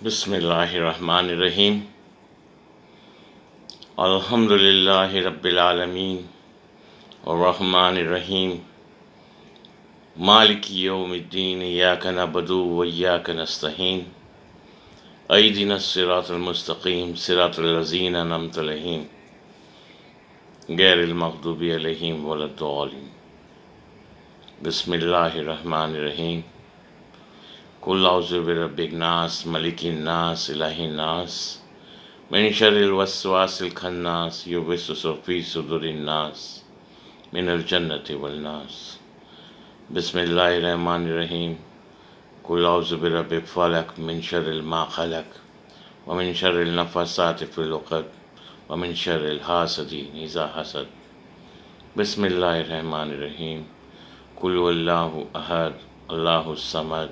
بسم اللہ الرحمن الرحیم الحمد للہ رب العالمین الرحمن الرحیم مالک یوم الدین ایاک نعبد و ایاک نستعین اہدنا الصراط المستقیم صراط الذین انعمت علیہم غیر المغضوب علیہم ولا الضالین بسم اللہ الرحمن الرحیم قل اعوذ برب الناس ملک الناس الہ الناس من شر الوسواس الخناس یوسوس فی صدور الناس من الجنۃ والناس بسم اللہ الرحمن الرحیم قل اعوذ برب الفلق من شر ما خلق ومن شر النفاثات فی العقد ومن شر الحاسد اذا حسد بسم اللہ الرحمن الرحیم قل هو اللہ احد اللہ الصمد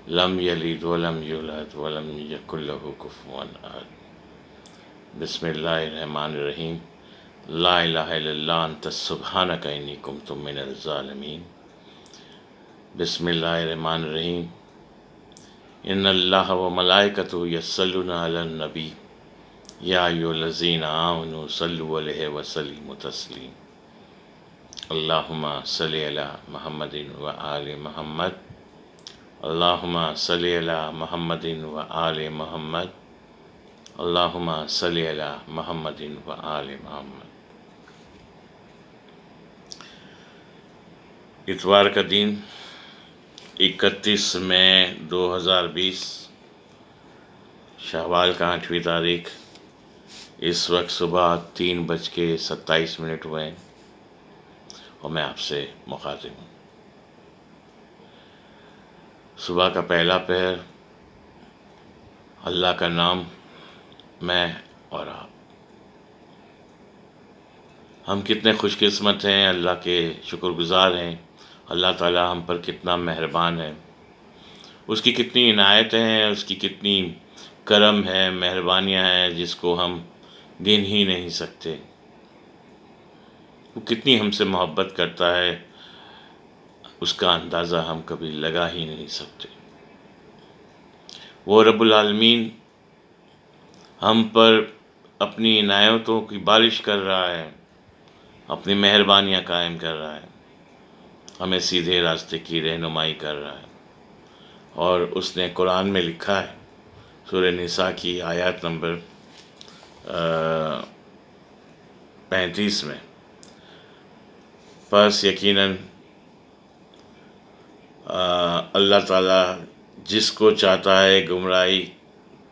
لم یلد ولم یولد ولم یکن له کفوا احد بسم اللہ الرحمن الرحیم لا الہ الا اللہ انت سبحانک انی کنت من الظالمین بسم اللہ الرحمن الرحیم ان اللہ و ملائکتہ یصلون علی النبی یا ایھا الذین آمنوا صلوا علیہ وسلموا تسلیما اللہم صلی علی محمد و آل محمد اللہم صلی علی محمد و آل محمد اللہم صلی علی محمد و آل محمد۔ اتوار کا دن 31 مئی 2020 شوال کا 8ویں تاریخ۔ اس وقت صبح 3:27 ہوئے ہیں اور میں آپ سے مخاطب ہوں۔ صبح کا پہلا پہر، اللہ کا نام، میں اور آپ۔ ہم کتنے خوش قسمت ہیں، اللہ کے شکر گزار ہیں۔ اللہ تعالیٰ ہم پر کتنا مہربان ہے، اس کی کتنی عنایتیں ہیں، اس کی کتنی کرم ہے، مہربانیاں ہیں جس کو ہم گن ہی نہیں سکتے۔ وہ کتنی ہم سے محبت کرتا ہے، اس کا اندازہ ہم کبھی لگا ہی نہیں سکتے۔ وہ رب العالمین ہم پر اپنی عنایتوں کی بارش کر رہا ہے، اپنی مہربانیاں قائم کر رہا ہے، ہمیں سیدھے راستے کی رہنمائی کر رہا ہے۔ اور اس نے قرآن میں لکھا ہے، سورہ نساء کی آیات نمبر 35 میں، پس یقیناً اللہ تعالیٰ جس کو چاہتا ہے گمراہی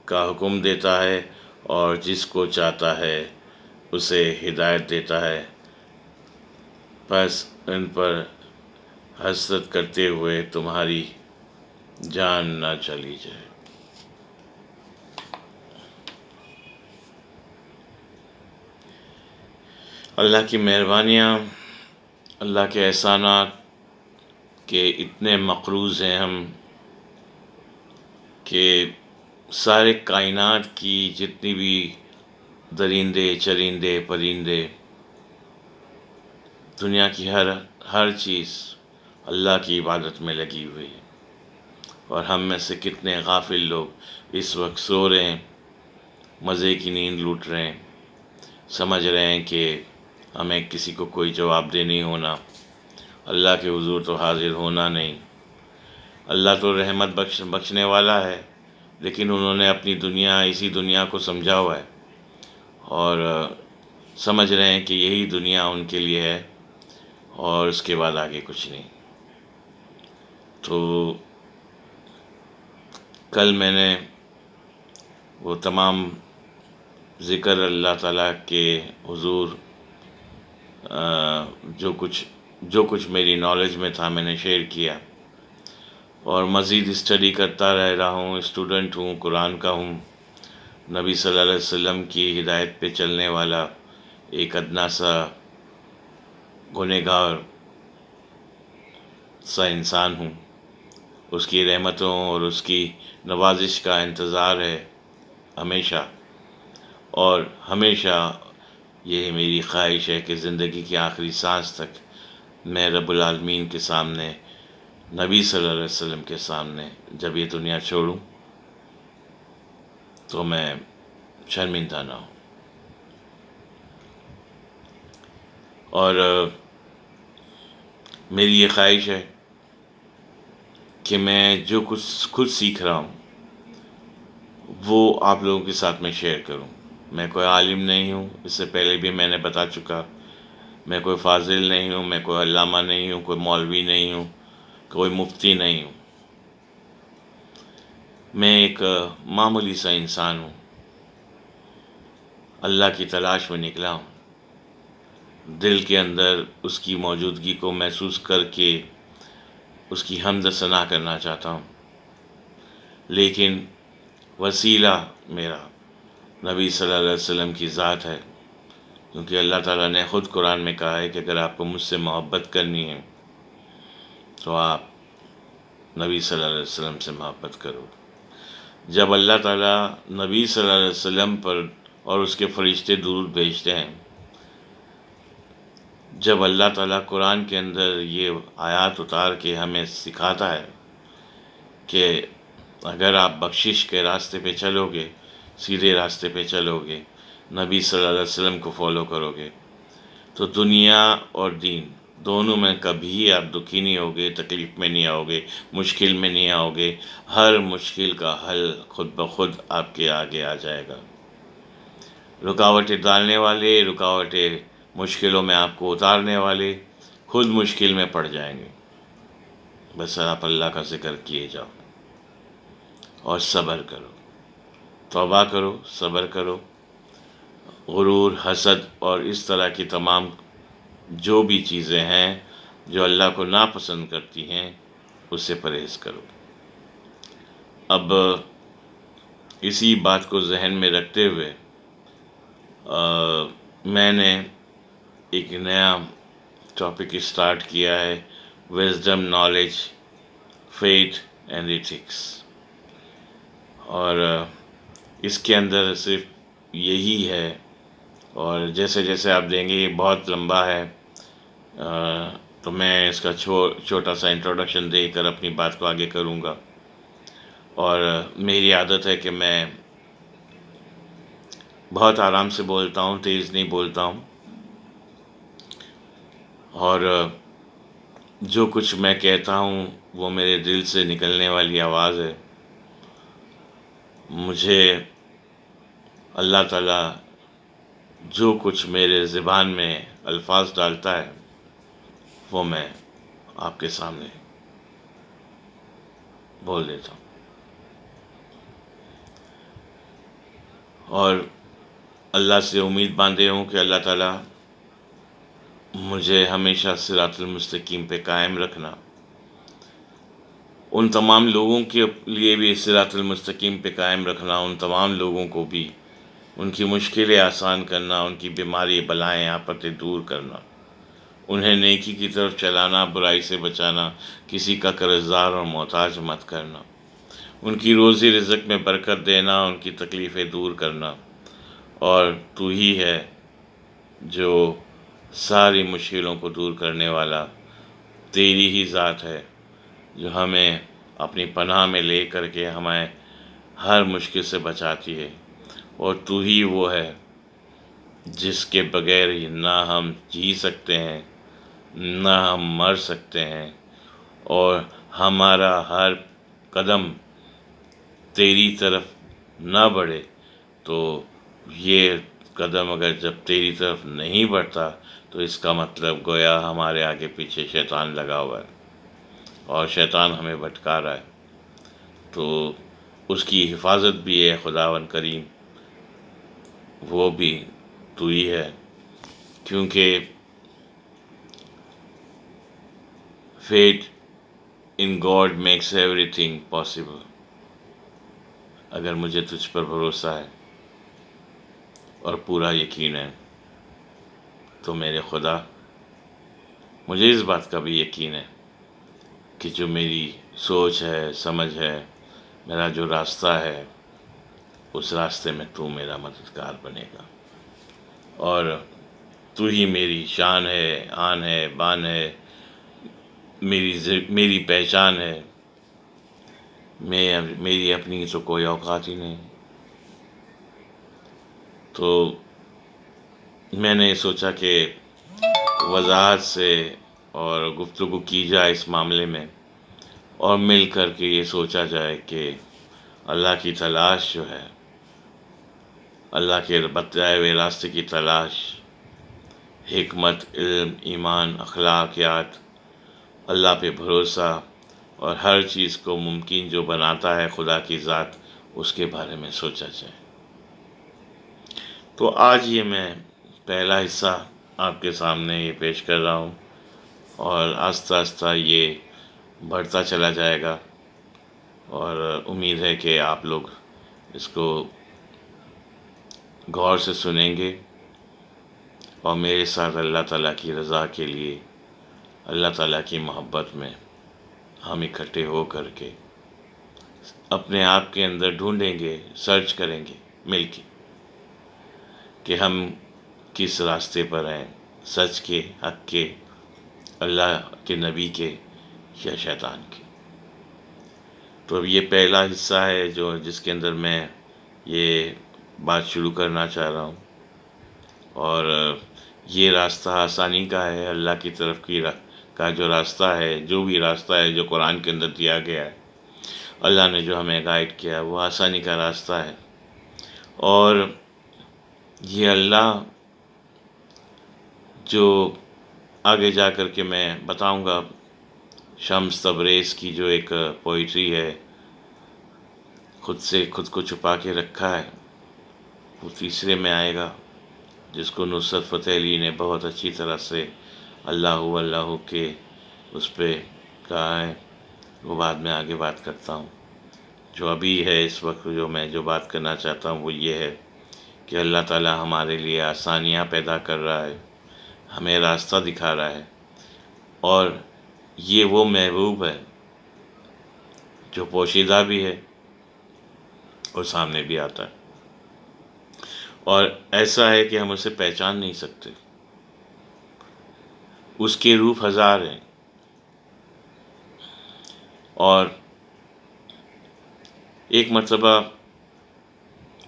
کا حکم دیتا ہے اور جس کو چاہتا ہے اسے ہدایت دیتا ہے، پس ان پر حسرت کرتے ہوئے تمہاری جان نہ چلی جائے۔ اللہ کی مہربانیاں، اللہ کے احسانات کے اتنے مقروض ہیں ہم کہ سارے کائنات کی جتنی بھی درندے چرندے پرندے، دنیا کی ہر چیز اللہ کی عبادت میں لگی ہوئی ہے، اور ہم میں سے کتنے غافل لوگ اس وقت سو رہے ہیں، مزے کی نیند لوٹ رہے ہیں، سمجھ رہے ہیں کہ ہمیں کسی کو کوئی جواب دہ نہیں ہونا، اللہ کے حضور تو حاضر ہونا نہیں۔ اللہ تو رحمت بخشنے والا ہے، لیکن انہوں نے اپنی اسی دنیا کو سمجھا ہوا ہے، اور سمجھ رہے ہیں کہ یہی دنیا ان کے لیے ہے اور اس کے بعد آگے کچھ نہیں۔ تو کل میں نے وہ تمام ذکر اللہ تعالیٰ کے حضور جو کچھ میری نالج میں تھا میں نے شیئر کیا، اور مزید اسٹڈی کرتا رہ رہا ہوں، اسٹوڈنٹ ہوں، قرآن کا ہوں، نبی صلی اللہ علیہ وسلم کی ہدایت پہ چلنے والا ایک ادنا سا گنہگار سا انسان ہوں۔ اس کی رحمتوں اور اس کی نوازش کا انتظار ہے ہمیشہ، اور ہمیشہ یہ میری خواہش ہے کہ زندگی کی آخری سانس تک میں رب العالمین کے سامنے، نبی صلی اللہ علیہ وسلم کے سامنے جب یہ دنیا چھوڑوں تو میں شرمندہ نہ ہوں. اور میری یہ خواہش ہے کہ میں جو کچھ خود سیکھ رہا ہوں وہ آپ لوگوں کے ساتھ میں شیئر کروں. میں کوئی عالم نہیں ہوں، اس سے پہلے بھی میں نے بتا چکا. میں کوئی فاضل نہیں ہوں، میں کوئی علامہ نہیں ہوں، کوئی مولوی نہیں ہوں، کوئی مفتی نہیں ہوں. میں ایک معمولی سا انسان ہوں. اللہ کی تلاش میں نکلا ہوں. دل کے اندر اس کی موجودگی کو محسوس کر کے اس کی حمد و ثنا کرنا چاہتا ہوں. لیکن وسیلہ میرا نبی صلی اللہ علیہ وسلم کی ذات ہے، کیونکہ اللہ تعالیٰ نے خود قرآن میں کہا ہے کہ اگر آپ کو مجھ سے محبت کرنی ہے تو آپ نبی صلی اللہ علیہ وسلم سے محبت کرو. جب اللہ تعالیٰ نبی صلی اللہ علیہ وسلم پر اور اس کے فرشتے درود بھیجتے ہیں، جب اللہ تعالیٰ قرآن کے اندر یہ آیات اتار کے ہمیں سکھاتا ہے کہ اگر آپ بخشش کے راستے پہ چلو گے، سیدھے راستے پہ چلو گے، نبی صلی اللہ علیہ وسلم کو فالو کرو گے، تو دنیا اور دین دونوں میں کبھی آپ دکھی نہیں ہوگے، تکلیف میں نہیں آؤ گے، مشکل میں نہیں آؤ گے. ہر مشکل کا حل خود بخود آپ کے آگے آ جائے گا. رکاوٹیں ڈالنے والے، رکاوٹیں مشکلوں میں آپ کو اتارنے والے خود مشکل میں پڑ جائیں گے. بس آپ اللہ کا ذکر کیے جاؤ اور صبر کرو، توبہ کرو، صبر کرو. غرور، حسد اور اس طرح کی تمام جو بھی چیزیں ہیں جو اللہ کو ناپسند کرتی ہیں اس سے پرہیز کرو. اب اسی بات کو ذہن میں رکھتے ہوئے میں نے ایک نیا ٹاپک اسٹارٹ کیا ہے، wisdom, knowledge, faith and ethics. اور اس کے اندر صرف یہی ہے، اور جیسے جیسے آپ دیں گے یہ بہت لمبا ہے، تو میں اس کا چھوٹا سا انٹروڈکشن دے کر اپنی بات کو آگے کروں گا. اور میری عادت ہے کہ میں بہت آرام سے بولتا ہوں، تیز نہیں بولتا ہوں. اور جو کچھ میں کہتا ہوں وہ میرے دل سے نکلنے والی آواز ہے. مجھے اللہ تعالیٰ جو کچھ میرے زبان میں الفاظ ڈالتا ہے وہ میں آپ کے سامنے بول دیتا ہوں. اور اللہ سے امید باندھے ہوں کہ اللہ تعالیٰ مجھے ہمیشہ صراط المستقیم پہ قائم رکھنا. ان تمام لوگوں کے لیے بھی صراط المستقیم پہ قائم رکھنا، ان تمام لوگوں کو بھی ان کی مشکلیں آسان کرنا، ان کی بیماری، بلائیں، آفتیں دور کرنا، انہیں نیکی کی طرف چلانا، برائی سے بچانا، کسی کا قرضدار اور محتاج مت کرنا، ان کی روزی رزق میں برکت دینا، ان کی تکلیفیں دور کرنا. اور تو ہی ہے جو ساری مشکلوں کو دور کرنے والا، تیری ہی ذات ہے جو ہمیں اپنی پناہ میں لے کر کے ہمیں ہر مشکل سے بچاتی ہے. اور تو ہی وہ ہے جس کے بغیر نہ ہم جی سکتے ہیں، نہ ہم مر سکتے ہیں. اور ہمارا ہر قدم تیری طرف نہ بڑھے تو یہ قدم اگر جب تیری طرف نہیں بڑھتا تو اس کا مطلب گویا ہمارے آگے پیچھے شیطان لگا ہوا ہے اور شیطان ہمیں بھٹکا رہا ہے. تو اس کی حفاظت بھی ہے خداوند کریم، وہ بھی تو ہی ہے. کیونکہ faith in God makes everything possible. اگر مجھے تجھ پر بھروسہ ہے اور پورا یقین ہے تو میرے خدا، مجھے اس بات کا بھی یقین ہے کہ جو میری سوچ ہے، سمجھ ہے، میرا جو راستہ ہے، اس راستے میں تو میرا مددگار بنے گا. اور تو ہی میری شان ہے، آن ہے، بان ہے، میری پہچان ہے. میری اپنی تو کوئی اوقات ہی نہیں. تو میں نے سوچا کہ وضاحت سے اور گفتگو کی جائے اس معاملے میں، اور مل کر کے یہ سوچا جائے کہ اللہ کی تلاش جو ہے، اللہ کے بتائے ہوئے راستے کی تلاش، حکمت، علم، ایمان، اخلاقیات، اللہ پہ بھروسہ، اور ہر چیز کو ممکن جو بناتا ہے خدا کی ذات، اس کے بارے میں سوچا جائے۔ تو آج یہ میں پہلا حصہ آپ کے سامنے یہ پیش کر رہا ہوں، اور آہستہ آہستہ یہ بڑھتا چلا جائے گا، اور امید ہے کہ آپ لوگ اس کو غور سے سنیں گے، اور میرے ساتھ اللہ تعالیٰ کی رضا کے لیے، اللہ تعالیٰ کی محبت میں ہم اکٹھے ہو کر کے اپنے آپ کے اندر ڈھونڈیں گے، سرچ کریں گے مل کے کہ ہم کس راستے پر ہیں، سچ کے، حق کے، اللہ کے نبی کے، یا شیطان کے۔ تو اب یہ پہلا حصہ ہے جس کے اندر میں یہ بات شروع کرنا چاہ رہا ہوں، اور یہ راستہ آسانی کا ہے، اللہ کی طرف کا جو راستہ ہے، جو بھی راستہ ہے جو قرآن کے اندر دیا گیا ہے، اللہ نے جو ہمیں گائیڈ کیا ہے، وہ آسانی کا راستہ ہے۔ اور یہ اللہ جو آگے جا کر کے میں بتاؤں گا، شمس تبریز کی جو ایک پوئٹری ہے، خود سے خود کو چھپا کے رکھا ہے، وہ تیسرے میں آئے گا، جس کو نصرت فتح علی نے بہت اچھی طرح سے اللہ اللہ کے اس پہ کہا ہے۔ وہ بعد میں آگے بات کرتا ہوں۔ جو ابھی ہے اس وقت جو بات کرنا چاہتا ہوں وہ یہ ہے کہ اللہ تعالیٰ ہمارے لیے آسانیاں پیدا کر رہا ہے، ہمیں راستہ دکھا رہا ہے، اور یہ وہ محبوب ہے جو پوشیدہ بھی ہے اور سامنے بھی آتا ہے، اور ایسا ہے کہ ہم اسے پہچان نہیں سکتے۔ اس کے روپ ہزار ہیں، اور ایک مرتبہ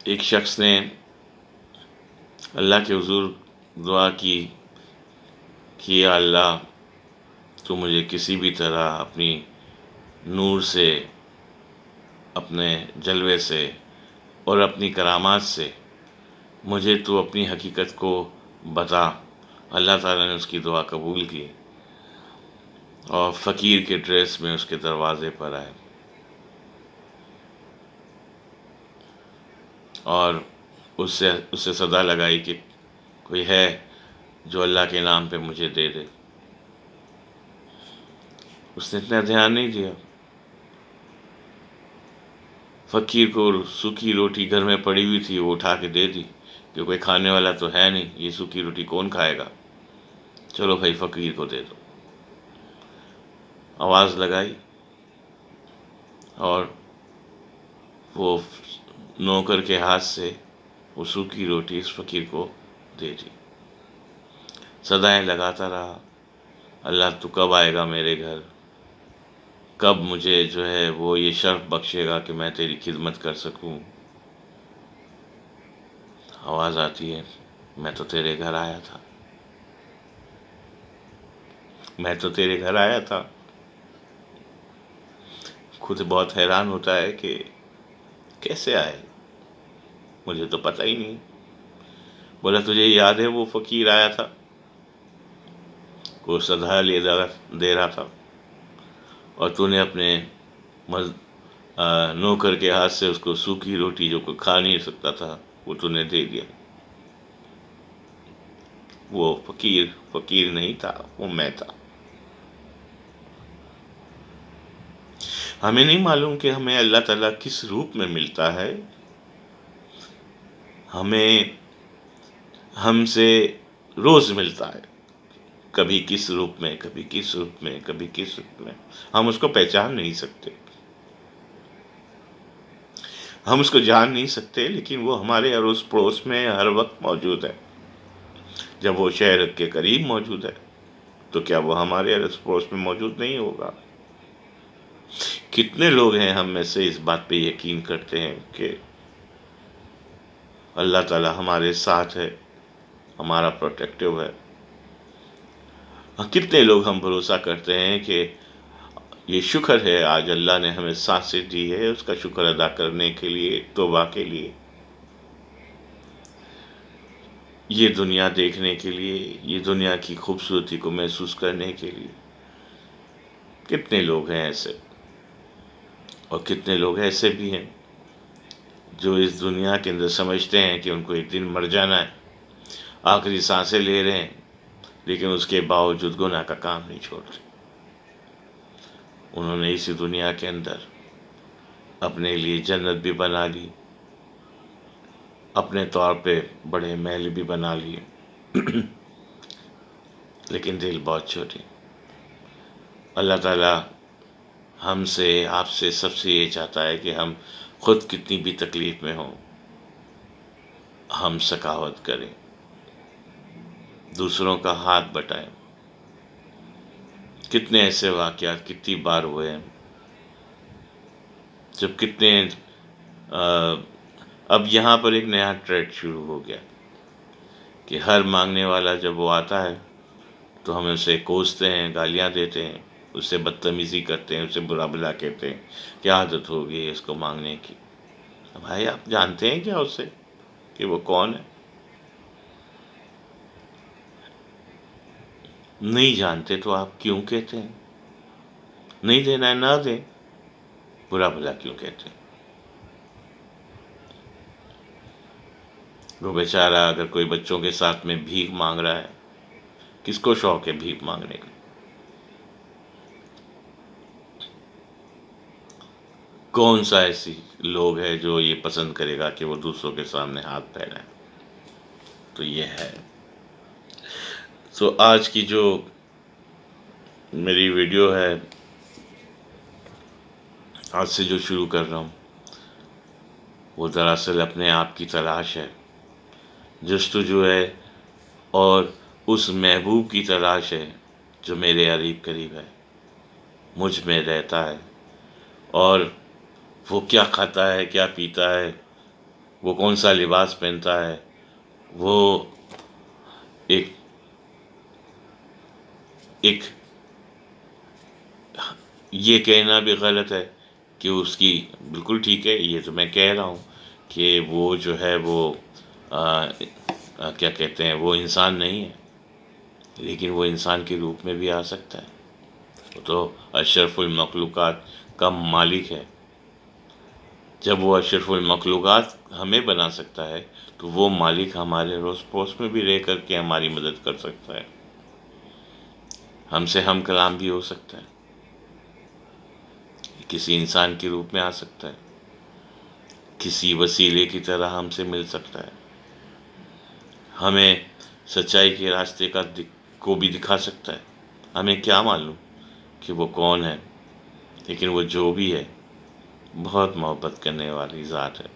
ایک شخص نے اللہ کے حضور دعا کی کہ یا اللہ، تو مجھے کسی بھی طرح اپنی نور سے، اپنے جلوے سے اور اپنی کرامات سے مجھے تو اپنی حقیقت کو بتا۔ اللہ تعالیٰ نے اس کی دعا قبول کی، اور فقیر کے ڈریس میں اس کے دروازے پر آئے، اور اس سے صدا لگائی کہ کوئی ہے جو اللہ کے نام پہ مجھے دے دے۔ اس نے اتنا دھیان نہیں دیا، فقیر کو سوکھی روٹی گھر میں پڑی ہوئی تھی، وہ اٹھا کے دے دی کہ کوئی کھانے والا تو ہے نہیں، یہ سوکھی روٹی کون کھائے گا، چلو بھائی فقیر کو دے دو۔ آواز لگائی، اور وہ نوکر کے ہاتھ سے وہ سوکھی روٹی اس فقیر کو دے دی۔ صدائیں لگاتا رہا، اللہ تو کب آئے گا میرے گھر، کب مجھے جو ہے وہ یہ شرف بخشے گا کہ میں تیری خدمت کر سکوں۔ آواز آتی ہے، میں تو تیرے گھر آیا تھا، میں تو تیرے گھر آیا تھا۔ خود بہت حیران ہوتا ہے کہ کیسے آئے، مجھے تو پتہ ہی نہیں۔ بولا تجھے یاد ہے وہ فقیر آیا تھا، وہ صدا دے رہا تھا، اور تو نے اپنے نوکر کے ہاتھ سے اس کو سوکھی روٹی جو کوئی کھا نہیں سکتا تھا وہ تو نے دے دیا۔ وہ فقیر نہیں تھا، وہ میں تھا۔ ہمیں نہیں معلوم کہ ہمیں اللہ تعالیٰ کس روپ میں ملتا ہے، ہمیں ہم سے روز ملتا ہے، کبھی کس روپ میں، کبھی کس روپ میں، کبھی کس روپ میں، ہم اس کو پہچان نہیں سکتے، ہم اس کو جان نہیں سکتے، لیکن وہ ہمارے اڑوس پڑوس میں ہر وقت موجود ہے۔ جب وہ شہر کے قریب موجود ہے تو کیا وہ ہمارے اڑوس پڑوس میں موجود نہیں ہوگا؟ کتنے لوگ ہیں ہم میں سے اس بات پہ یقین کرتے ہیں کہ اللہ تعالیٰ ہمارے ساتھ ہے، ہمارا پروٹیکٹیو ہے۔ کتنے لوگ ہم بھروسہ کرتے ہیں کہ یہ شکر ہے آج اللہ نے ہمیں سانسیں دی ہے، اس کا شکر ادا کرنے کے لیے، توبہ کے لیے، یہ دنیا دیکھنے کے لیے، یہ دنیا کی خوبصورتی کو محسوس کرنے کے لیے۔ کتنے لوگ ہیں ایسے، اور کتنے لوگ ایسے بھی ہیں جو اس دنیا کے اندر سمجھتے ہیں کہ ان کو ایک دن مر جانا ہے، آخری سانسیں لے رہے ہیں، لیکن اس کے باوجود گناہ کا کام نہیں چھوڑ رہے۔ انہوں نے اسی دنیا کے اندر اپنے لیے جنت بھی بنا لی، اپنے طور پہ بڑے محل بھی بنا لیے، لیکن دل بہت چھوٹے۔ اللہ تعالیٰ ہم سے، آپ سے، سب سے یہ چاہتا ہے کہ ہم خود کتنی بھی تکلیف میں ہوں، ہم سخاوت کریں، دوسروں کا ہاتھ بٹائیں۔ کتنے ایسے واقعات کتنی بار ہوئے ہیں جب کتنے اب یہاں پر ایک نیا ٹریڈ شروع ہو گیا کہ ہر مانگنے والا جب وہ آتا ہے تو ہم اسے کوستے ہیں، گالیاں دیتے ہیں، اس سے بدتمیزی کرتے ہیں، اسے برا بھلا کہتے ہیں، کیا عادت ہو گئی ہے اس کو مانگنے کی۔ بھائی آپ جانتے ہیں کیا اس سے کہ وہ کون ہے؟ نہیں جانتے تو آپ کیوں کہتے ہیں؟ نہیں دینا ہے نہ دیں، برا بھلا کیوں کہتے ہیں؟ وہ بیچارہ اگر کوئی بچوں کے ساتھ میں بھیک مانگ رہا ہے، کس کو شوق ہے بھیک مانگنے کا؟ کون سا ایسی لوگ ہے جو یہ پسند کرے گا کہ وہ دوسروں کے سامنے ہاتھ پھیلائے؟ تو یہ ہے۔ تو آج کی جو میری ویڈیو ہے، آج سے جو شروع کر رہا ہوں، وہ دراصل اپنے آپ کی تلاش ہے، جستجو ہے، اور اس محبوب کی تلاش ہے جو میرے قریب قریب ہے، مجھ میں رہتا ہے، اور وہ کیا کھاتا ہے، کیا پیتا ہے، وہ کون سا لباس پہنتا ہے، وہ ایک ایک یہ کہنا بھی غلط ہے کہ اس کی، بالکل ٹھیک ہے، یہ تو میں کہہ رہا ہوں کہ وہ جو ہے وہ کیا کہتے ہیں، وہ انسان نہیں ہے، لیکن وہ انسان کے روپ میں بھی آ سکتا ہے۔ وہ تو اشرف المخلوقات کا مالک ہے۔ جب وہ اشرف المخلوقات ہمیں بنا سکتا ہے تو وہ مالک ہمارے روز پوس میں بھی رہ کر کے ہماری مدد کر سکتا ہے، ہم سے ہم کلام بھی ہو سکتا ہے، کسی انسان کے روپ میں آ سکتا ہے، کسی وسیلے کی طرح ہم سے مل سکتا ہے، ہمیں سچائی کے راستے کو بھی دکھا سکتا ہے۔ ہمیں کیا معلوم کہ وہ کون ہے، لیکن وہ جو بھی ہے بہت محبت کرنے والی ذات ہے،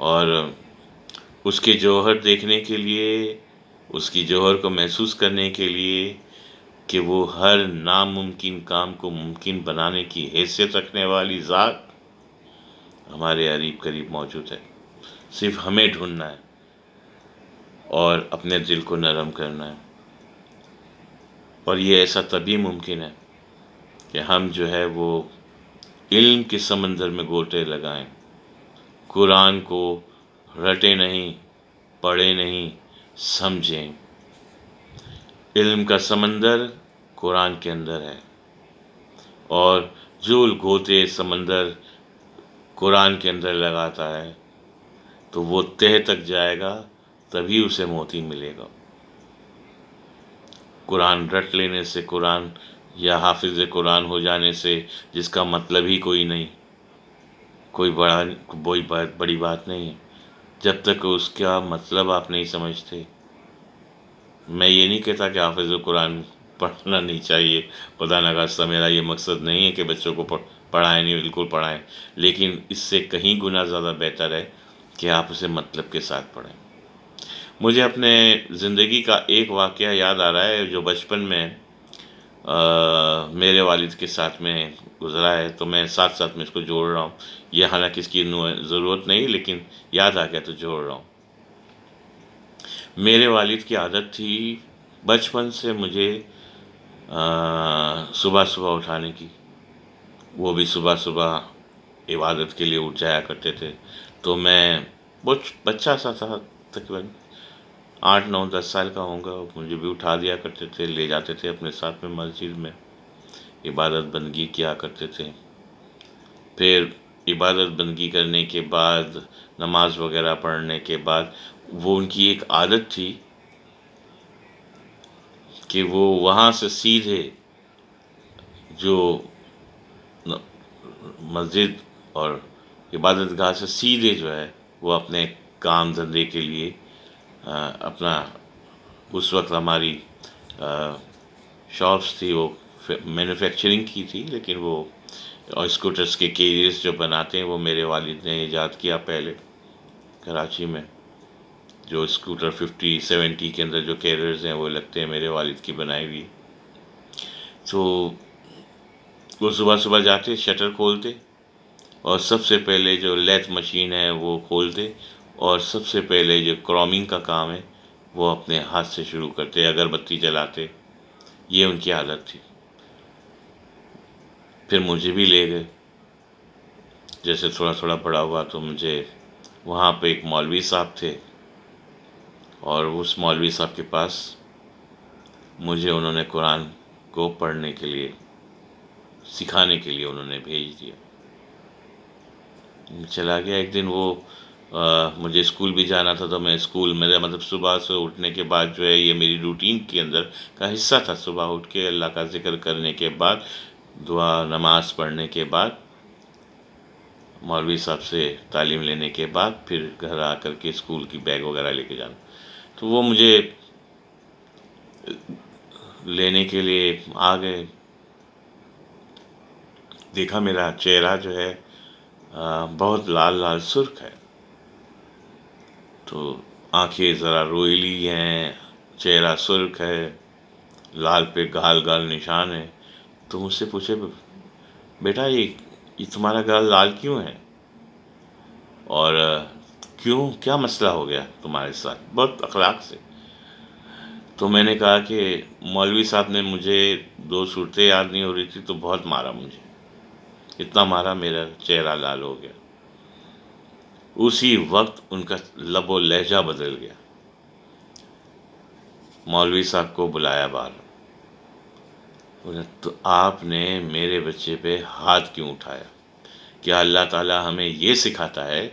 اور اس کے جوہر دیکھنے کے لیے، اس کی جوہر کو محسوس کرنے کے لیے کہ وہ ہر ناممکن کام کو ممکن بنانے کی حیثیت رکھنے والی ذات ہمارے قریب قریب موجود ہے۔ صرف ہمیں ڈھونڈنا ہے اور اپنے دل کو نرم کرنا ہے، اور یہ ایسا تبھی ممکن ہے کہ ہم جو ہے وہ علم کے سمندر میں گوتے لگائیں، قرآن کو رٹے نہیں، پڑھے نہیں، سمجھیں۔ علم کا سمندر قرآن کے اندر ہے، اور جو گوتے سمندر قرآن کے اندر لگاتا ہے تو وہ تہہ تک جائے گا، تبھی اسے موتی ملے گا۔ قرآن رٹ لینے سے، قرآن یا حافظ قرآن ہو جانے سے، جس کا مطلب ہی کوئی نہیں، کوئی بڑی بات نہیں ہے، جب تک اس کا مطلب آپ نہیں سمجھتے۔ میں یہ نہیں کہتا کہ حافظ قرآن پڑھنا نہیں چاہیے، خدا نخواستہ میرا یہ مقصد نہیں ہے کہ بچوں کو پڑھائیں نہیں، بالکل پڑھائیں، لیکن اس سے کہیں گنا زیادہ بہتر ہے کہ آپ اسے مطلب کے ساتھ پڑھیں۔ مجھے اپنے زندگی کا ایک واقعہ یاد آ رہا ہے جو بچپن میں میرے والد کے ساتھ میں گزرا ہے، تو میں ساتھ ساتھ میں اس کو جوڑ رہا ہوں. یہ حالانکہ اس کی ضرورت نہیں، لیکن یاد آ گیا تو جوڑ رہا ہوں. میرے والد کی عادت تھی بچپن سے مجھے صبح صبح اٹھانے کی. وہ بھی صبح صبح عبادت کے لیے اٹھ جایا کرتے تھے. تو میں بہت بچہ سا تھا، تقریباً 8 9 10 سال کا ہوں گا، مجھے بھی اٹھا دیا کرتے تھے، لے جاتے تھے اپنے ساتھ میں مسجد میں، عبادت بندگی کیا کرتے تھے. پھر عبادت بندگی کرنے کے بعد، نماز وغیرہ پڑھنے کے بعد، وہ ان کی ایک عادت تھی کہ وہ وہاں سے سیدھے جو مسجد اور عبادت گاہ سے سیدھے جو ہے وہ اپنے کام دھندے کے لیے اپنا، اس وقت ہماری شاپس تھی، وہ مینوفیکچرنگ کی تھی، لیکن وہ اسکوٹرس کے کیریئرس جو بناتے ہیں وہ میرے والد نے ایجاد کیا پہلے کراچی میں. جو اسکوٹر 50 70 کے اندر جو کیریئرز ہیں وہ لگتے ہیں میرے والد کی بنائی ہوئی. تو وہ صبح صبح جاتے، شٹر کھولتے، اور سب سے پہلے جو لیتھ مشین ہے وہ کھولتے، اور سب سے پہلے جو کرومنگ کا کام ہے وہ اپنے ہاتھ سے شروع کرتے، اگربتی جلاتے. یہ ان کی عادت تھی. پھر مجھے بھی لے گئے. جیسے تھوڑا تھوڑا بڑا ہوا تو مجھے وہاں پہ ایک مولوی صاحب تھے، اور اس مولوی صاحب کے پاس مجھے انہوں نے قرآن کو پڑھنے کے لیے، سکھانے کے لیے انہوں نے بھیج دیا. چلا گیا. ایک دن وہ مجھے اسکول بھی جانا تھا، تو میں اسکول، میرا مطلب صبح سے اٹھنے کے بعد جو ہے یہ میری روٹین کے اندر کا حصہ تھا. صبح اٹھ کے اللہ کا ذکر کرنے کے بعد، دعا نماز پڑھنے کے بعد، مولوی صاحب سے تعلیم لینے کے بعد، پھر گھر آ کر کے اسکول کی بیگ وغیرہ لے کے جانا. تو وہ مجھے لینے کے لیے آ گئے. دیکھا میرا چہرہ جو ہے بہت لال لال سرخ ہے، تو آنکھیں ذرا روئیلی ہیں، چہرہ سرخ ہے، لال پہ گال گال نشان ہے. تو مجھ سے پوچھے، بیٹا یہ تمہارا گال لال کیوں ہے، اور کیوں، کیا مسئلہ ہو گیا تمہارے ساتھ، بہت اخلاق سے. تو میں نے کہا کہ مولوی صاحب نے مجھے 2 صورتیں یاد نہیں ہو رہی تھی تو بہت مارا مجھے، اتنا مارا میرا چہرہ لال ہو گیا. اسی وقت ان کا لب و لہجہ بدل گیا. مولوی صاحب کو بلایا باہر. بولا، تو آپ نے میرے بچے پہ ہاتھ کیوں اٹھایا؟ کیا اللہ تعالیٰ ہمیں یہ سکھاتا ہے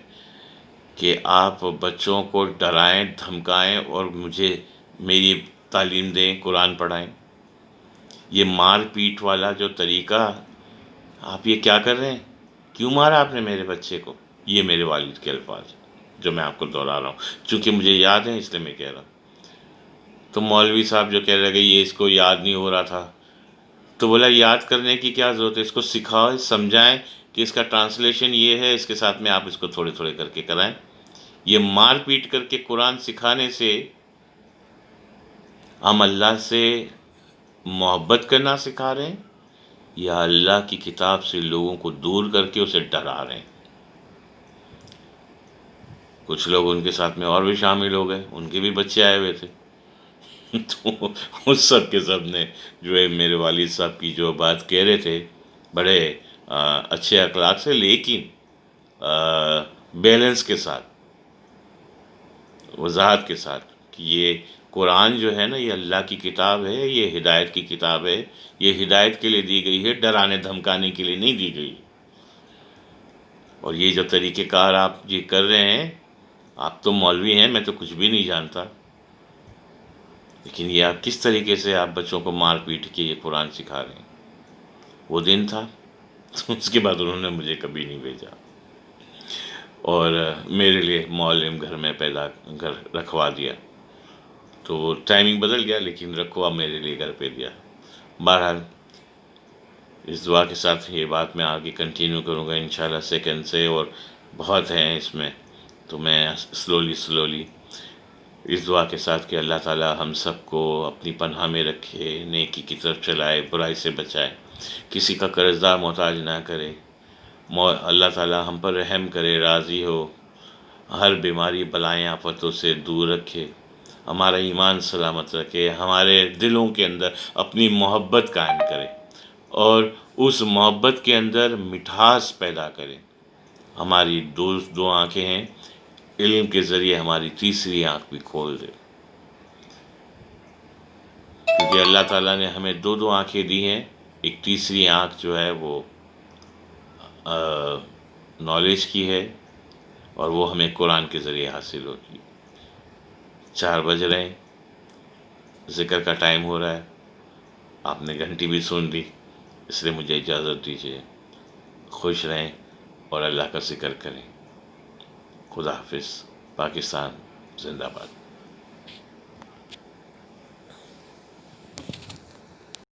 کہ آپ بچوں کو ڈرائیں، دھمکائیں، اور مجھے میری تعلیم دیں، قرآن پڑھائیں؟ یہ مار پیٹ والا جو طریقہ، آپ یہ کیا کر رہے ہیں؟ کیوں مارا آپ نے میرے بچے کو؟ یہ میرے والد کے الفاظ جو میں آپ کو دہرا رہا ہوں، چونکہ مجھے یاد ہے اس لیے میں کہہ رہا ہوں. تو مولوی صاحب جو کہہ رہے کہ یہ اس کو یاد نہیں ہو رہا تھا، تو بولا یاد کرنے کی کیا ضرورت ہے، اس کو سکھاؤ، سمجھائیں کہ اس کا ٹرانسلیشن یہ ہے، اس کے ساتھ میں آپ اس کو تھوڑے تھوڑے کر کے کرائیں. یہ مار پیٹ کر کے قرآن سکھانے سے ہم اللہ سے محبت کرنا سکھا رہے ہیں، یا اللہ کی کتاب سے لوگوں کو دور کر کے اسے ڈرا رہے ہیں؟ کچھ لوگ ان کے ساتھ میں اور بھی شامل ہو گئے، ان کے بھی بچے آئے ہوئے تھے. تو اس سب کے سب نے جو ہے میرے والد صاحب کی جو بات کہہ رہے تھے بڑے اچھے اخلاق سے، لیکن بیلنس کے ساتھ، وضاحت کے ساتھ، کہ یہ قرآن جو ہے نا، یہ اللہ کی کتاب ہے، یہ ہدایت کی کتاب ہے، یہ ہدایت کے لیے دی گئی ہے، ڈرانے دھمکانے کے لیے نہیں دی گئی. اور یہ جو طریقہ کار آپ یہ کر رہے ہیں، آپ تو مولوی ہیں، میں تو کچھ بھی نہیں جانتا، لیکن یہ آپ کس طریقے سے آپ بچوں کو مار پیٹ کے یہ قرآن سکھا رہے ہیں؟ وہ دن تھا. تو اس کے بعد انہوں نے مجھے کبھی نہیں بھیجا، اور میرے لیے معلم گھر میں گھر رکھوا دیا. تو وہ ٹائمنگ بدل گیا، لیکن رکھوا میرے لیے گھر پہ دیا. بہرحال اس دعا کے ساتھ یہ بات میں آگے کنٹینیو کروں گا انشاءاللہ سیکنڈ سے، اور بہت ہیں اس میں، تو میں سلولی اس دعا کے ساتھ کہ اللہ تعالی ہم سب کو اپنی پناہ میں رکھے، نیکی کی طرف چلائے، برائی سے بچائے، کسی کا قرض دار محتاج نہ کرے، اللہ تعالی ہم پر رحم کرے، راضی ہو، ہر بیماری بلائیں آفتوں سے دور رکھے، ہمارا ایمان سلامت رکھے، ہمارے دلوں کے اندر اپنی محبت قائم کرے اور اس محبت کے اندر مٹھاس پیدا کرے۔ ہماری دو آنکھیں ہیں، علم کے ذریعے ہماری تیسری آنکھ بھی کھول دے، کیونکہ اللہ تعالیٰ نے ہمیں دو آنکھیں دی ہیں، ایک تیسری آنکھ جو ہے وہ نالج کی ہے، اور وہ ہمیں قرآن کے ذریعے حاصل ہوتی ہے۔ 4 بج رہے ہیں، ذکر کا ٹائم ہو رہا ہے، آپ نے گھنٹی بھی سن لی، اس لیے مجھے اجازت دیجیے۔ خوش رہیں اور اللہ کا ذکر کریں۔ خدا حافظ۔ پاکستان زندہ باد۔